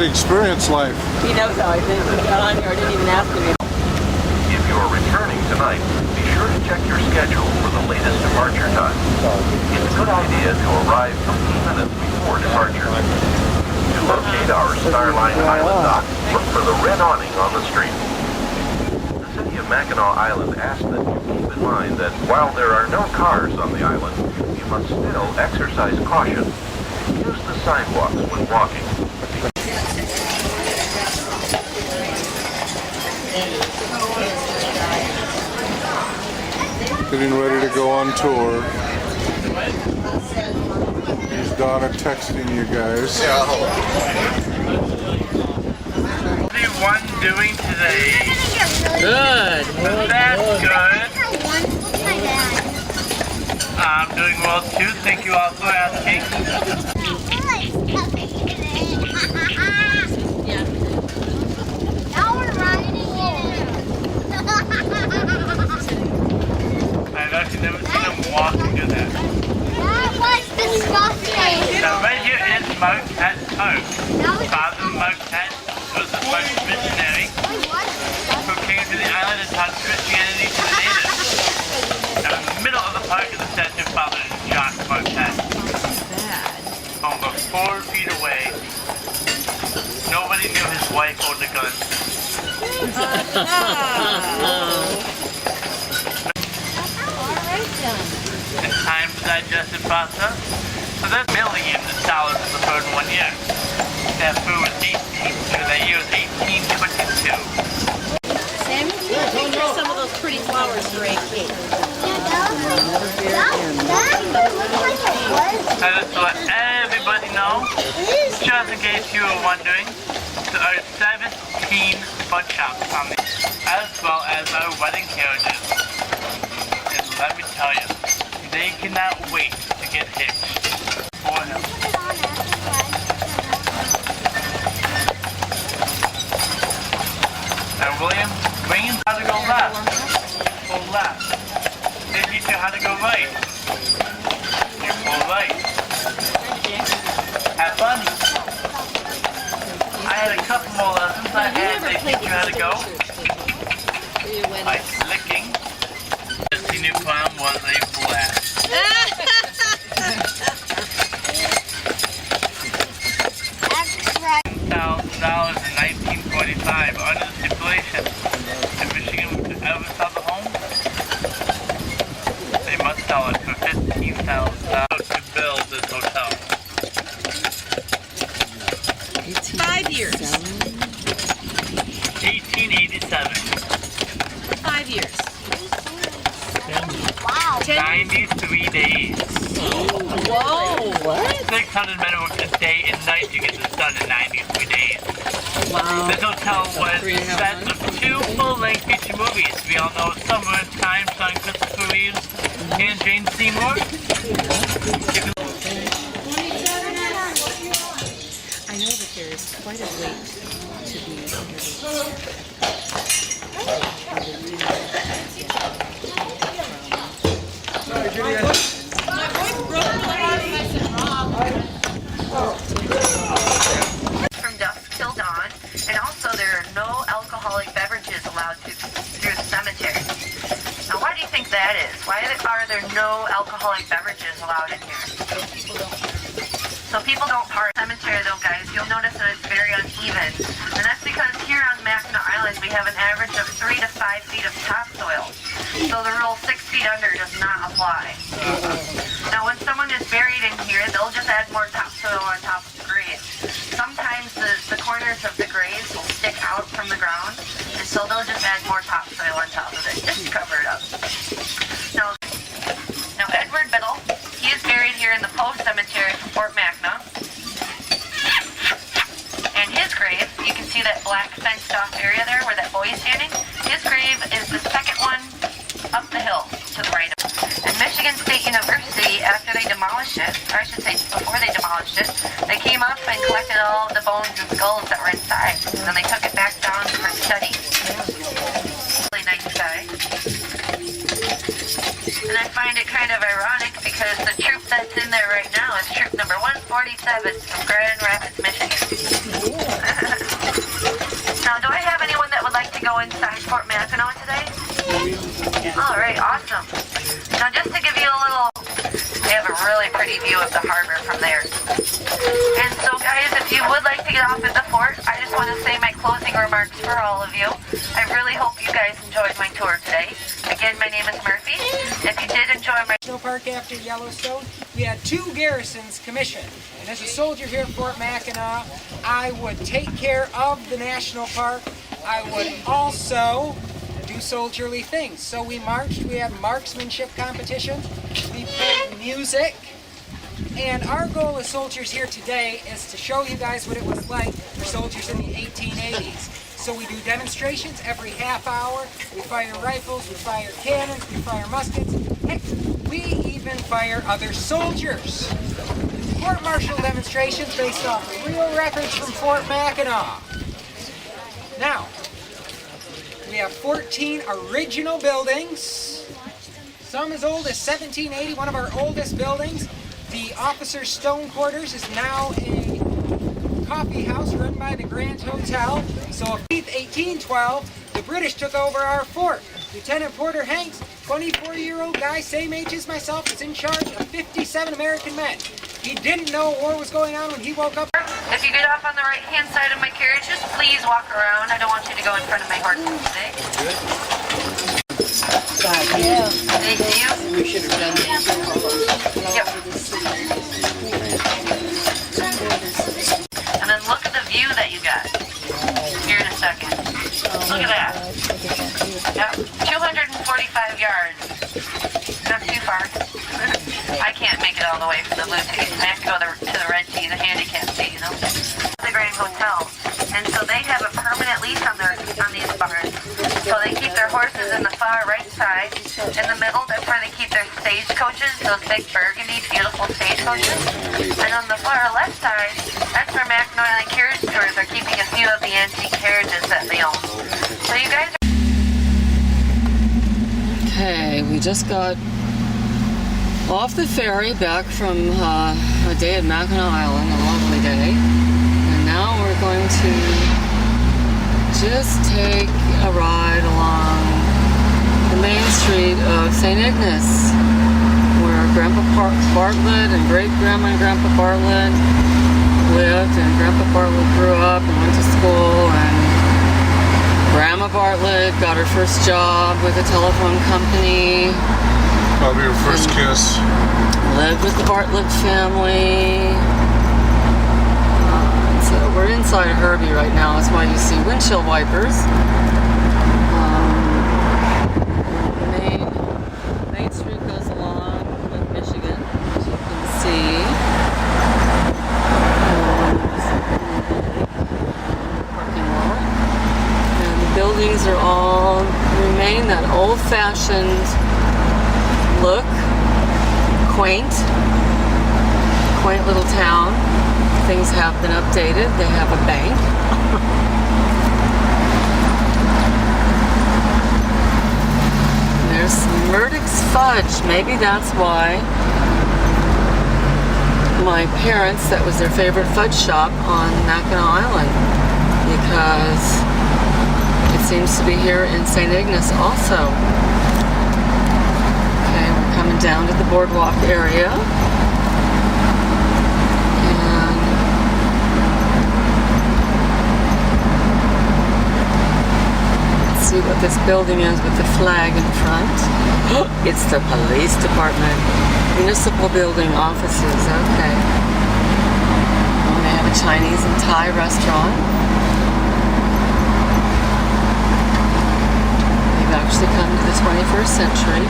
experience life. He knows how I think. He got on here. I didn't even ask him. If you're returning tonight, be sure to check your schedule for the latest departure time. It's a good idea to arrive 15 minutes before departure. To locate our Starline Island dock, look for the red awning on the street. The City of Mackinac Island asks that you keep in mind that while there are no cars on the island, you must still exercise caution. Use the sidewalks when walking. Getting ready to go on tour. Here's Donna texting you guys. What are everyone doing today? Good. That's good. I'm doing well too. Thank you all for asking. Now we're riding it. I've actually never seen them walk and do that. That was disgusting. Now right here is Marquette's home. Father Marquette was the first missionary who came to the island and taught Christianity to the natives. Now in the middle of the park is the statue of Father John Marquette. Over 4 feet away. Nobody knew his wife owned a gun. And time to digest the process. So that's millions of dollars in the bird in 1 year. That food was 18, that year was 1822. Sammy, here's some of those pretty flowers for a cake. And just to let everybody know, just in case you were wondering, there are 17 foot shops on the as well as our wedding carriages. And let me tell you, they cannot wait to get hitched for him. Now William, Green, how to go left. Go left. They teach you how to go right. You go right. Have fun. I had a couple more lessons. I had they teach you how to go by flicking. The senior prom was a blast. $1,000 in 1945 under the stipulation if Michigan would ever sell the home, they must sell it for $15,000 to build this hotel. 5 years. 1887. 5 years. Wow. 93 days. Whoa, what? 600 men worked a day and night to get this done in 93 days. Wow. This hotel was the set of 2 full-length feature movies. We all know Summer in Time, starring Christopher Reeves and Jane Seymour. I know that there is quite a wait to be introduced. From dusk till dawn, and also there are no alcoholic beverages allowed through the cemetery. Now why do you think that is? Why are there no alcoholic beverages allowed in here? So people don't park. Cemetery though, guys, you'll notice that it's very uneven. And that's because here on Mackinac Island we have an average of 3 to 5 feet of topsoil. So the rule 6 feet under does not apply. Now when someone is buried in here, they'll just add more topsoil on top of the grave. Sometimes the corners of the graves will stick out from the ground, and so they'll just add more topsoil on top of it, just to cover it up. Now Edward Biddle, he is buried here in the Post Cemetery from Fort Mackinac. And his grave, you can see that black fenced off area there where that boy is standing. His grave is the second one up the hill to the right of it. And Michigan State University, after they demolished it, or I should say before they demolished it, they came up and collected all the bones and skulls that were inside. And then they took it back down for study. Really nice guy. And I find it kind of ironic because the troop that's in there right now is troop number 147 from Grand Rapids, Michigan. Fort Mackinac today? All right, awesome. Now just to give you a little, they have a really pretty view of the harbor from there. And so guys, if you would like to get off at the fort, I just want to say my closing remarks for all of you. I really hope you guys enjoyed my tour today. Again, my name is Murphy. If you did enjoy my National Park after Yellowstone, we had 2 garrisons commissioned. And as a soldier here at Fort Mackinac, I would take care of the national park. I would also do soldierly things. So we marched, we had marksmanship competitions, we played music, and our goal as soldiers here today is to show you guys what it was like for soldiers in the 1880s. So we do demonstrations every half hour, we fire rifles, we fire cannons, we fire muskets, heck, we even fire other soldiers. Court-martial demonstrations based off real records from Fort Mackinac. Now, we have 14 original buildings, some as old as 1780, one of our oldest buildings. The officers' stone quarters is now a coffee house run by the Grand Hotel. So in 1812, the British took over our fort. Lieutenant Porter Hanks, 24-year-old guy, same age as myself, is in charge of 57 American men. He didn't know war was going on when he woke up. If you get off on the right-hand side of my carriage, just please walk around. I don't want you to go in front of my horses today. Thank you. We should have done that. Yep. And then look at the view that you got. Here in a second. Look at that. Yep. 245 yards. Not too far. I can't make it all the way from the blue tee. I have to go to the red tee, the handicap tee, you know. The Grand Hotel. And so they have a permanent lease on these barns. So they keep their horses in the far right side. In the middle, that's where they keep their stagecoaches, those big burgundy, beautiful stagecoaches. And on the far left side, that's where Mackinac Island carriage stores are keeping a few of the antique carriages that they own. So you guys are... Okay, we just got off the ferry back from a day at Mackinac Island, a lovely day. And now we're going to just take a ride along the main street of St. Ignace, where Grandpa Bartlett and Great-Grandma and Grandpa Bartlett lived, and Grandpa Bartlett grew up and went to school, and Grandma Bartlett got her first job with a telephone company. Probably your first kiss. Lived with the Bartlett family. So we're inside Herbie right now. That's why you see windshield wipers. Main Street goes along Lake Michigan, as you can see. Parking lot. And the buildings are all remain that old-fashioned look, quaint little town. Things have been updated. They have a bank. There's Murdoch's Fudge. Maybe that's why my parents, that was their favorite fudge shop on Mackinac Island, because it seems to be here in St. Ignace also. Coming down to the boardwalk area. And let's see what this building is with the flag in front. It's the police department. Municipal building offices, okay. And they have a Chinese and Thai restaurant. They've actually come to the 21st century.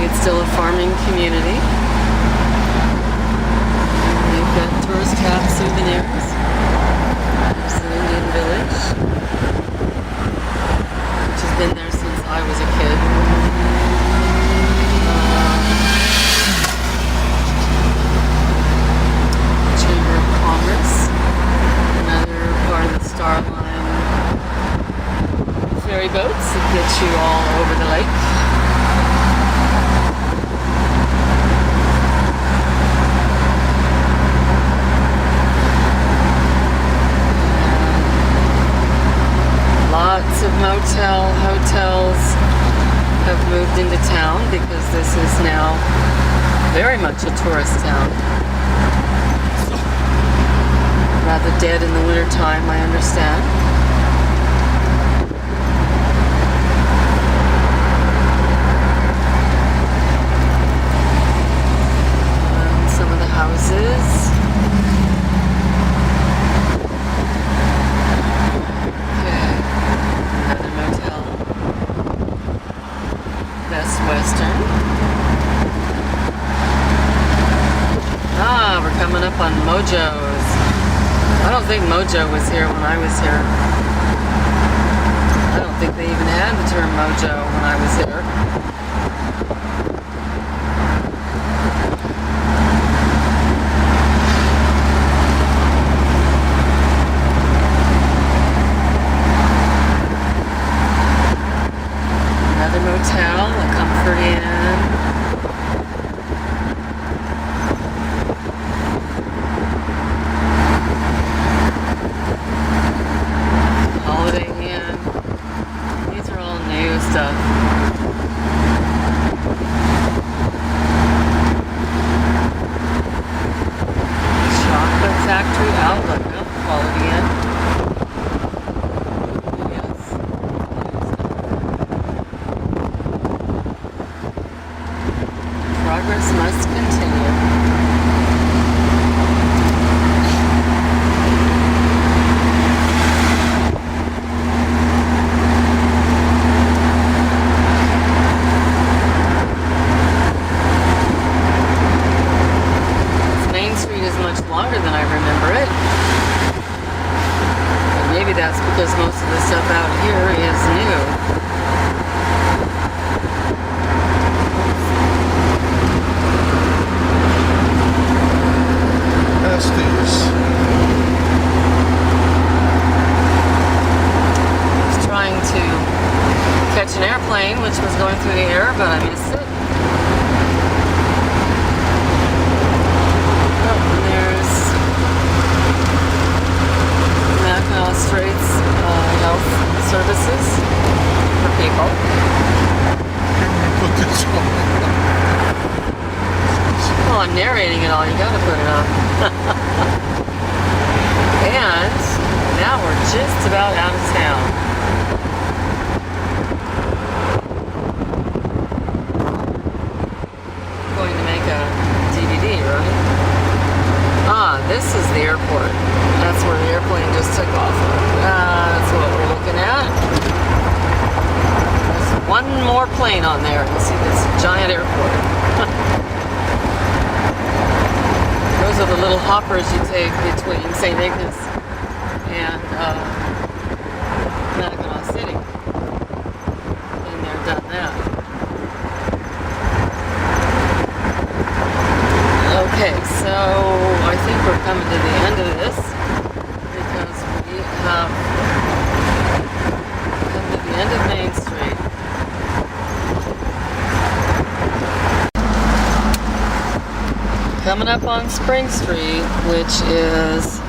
It's still a farming community. They've got tourist cap souvenirs. There's the Indian Village, which has been there since I was a kid. Chamber of Commerce. very much a tourist town. Rather dead in the wintertime, I understand. And some of the houses. Okay, another motel. Best Western. Ah, we're coming up on Mojo's. I don't think Mojo was here when I was here. I don't think they even had the term Mojo when I was here. Another motel, a Comfort Inn. Progress must continue. Main Street is much longer than I remember it. And maybe that's because most of the stuff out here is new. An airplane which was going through the air, but I missed it. Oh, and there's Mackinac Straits Health Services for people. Put this on. Well, I'm narrating it all. You gotta put it on. And now we're just about out of town. This is the airport. That's where the airplane just took off. That's what we're looking at. There's one more plane on there. You see this giant airport. Those are the little hoppers you take between St. Ignace and Mackinac City. And they're done that. Okay, so I think we're coming to the end of this because we have come to the end of Main Street. Coming up on Spring Street, which is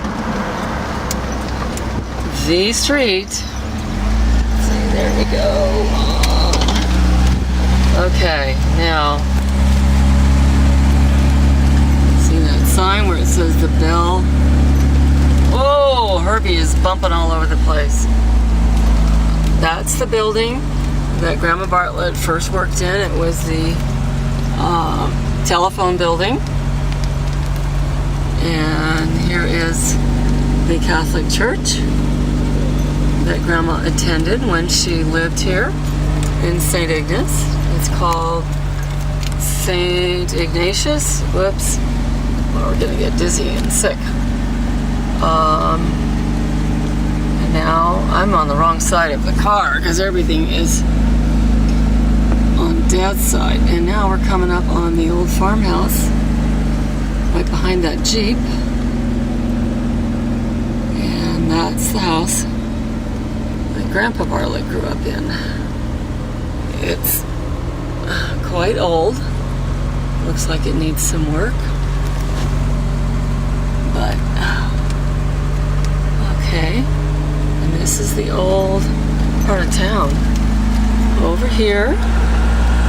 the street. Let's see, there we go. Okay, now sign where it says the Bell. Oh, Herbie is bumping all over the place. That's the building that Grandma Bartlett first worked in. It was the telephone building. And here is the Catholic Church that Grandma attended when she lived here in St. Ignace. It's called St. Ignatius. Whoops. Well, we're gonna get dizzy and sick. And now I'm on the wrong side of the car because everything is on Dad's side. And now we're coming up on the old farmhouse right behind that Jeep. And that's the house that Grandpa Bartlett grew up in. It's quite old. Looks like it needs some work. But, okay. And this is the old part of town. Over here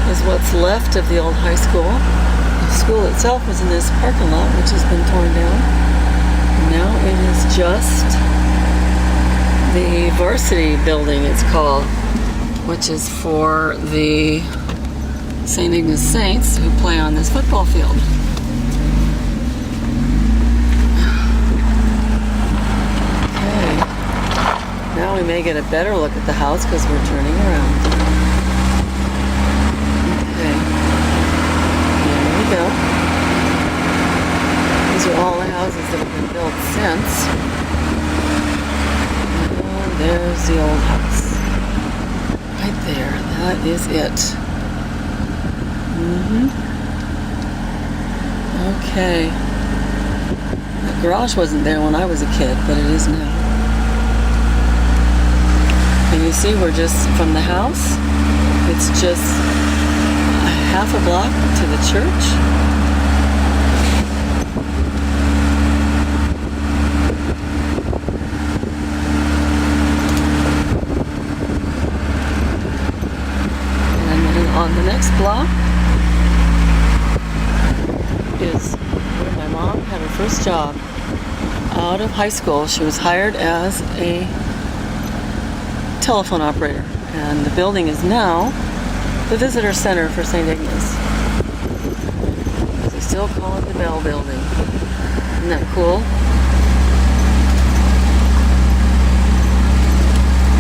is what's left of the old high school. school itself was in this parking lot, which has been torn down. And now it is just the varsity building, it's called, which is for the St. Ignace Saints who play on this football field. Okay. Now we may get a better look at the house because we're turning around. Okay. Here we go. These are all the houses that have been built since. And there's the old house. Right there. That is it. Okay. The garage wasn't there when I was a kid, but it is now. And you see, we're just from the house. It's just a half a block to the church. And then on the next block is where my mom had her first job out of high school. She was hired as a telephone operator, and the building is now the visitor center for St. Ignace. They still call it the Bell Building. Isn't that cool?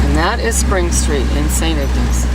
And that is Spring Street in St. Ignace.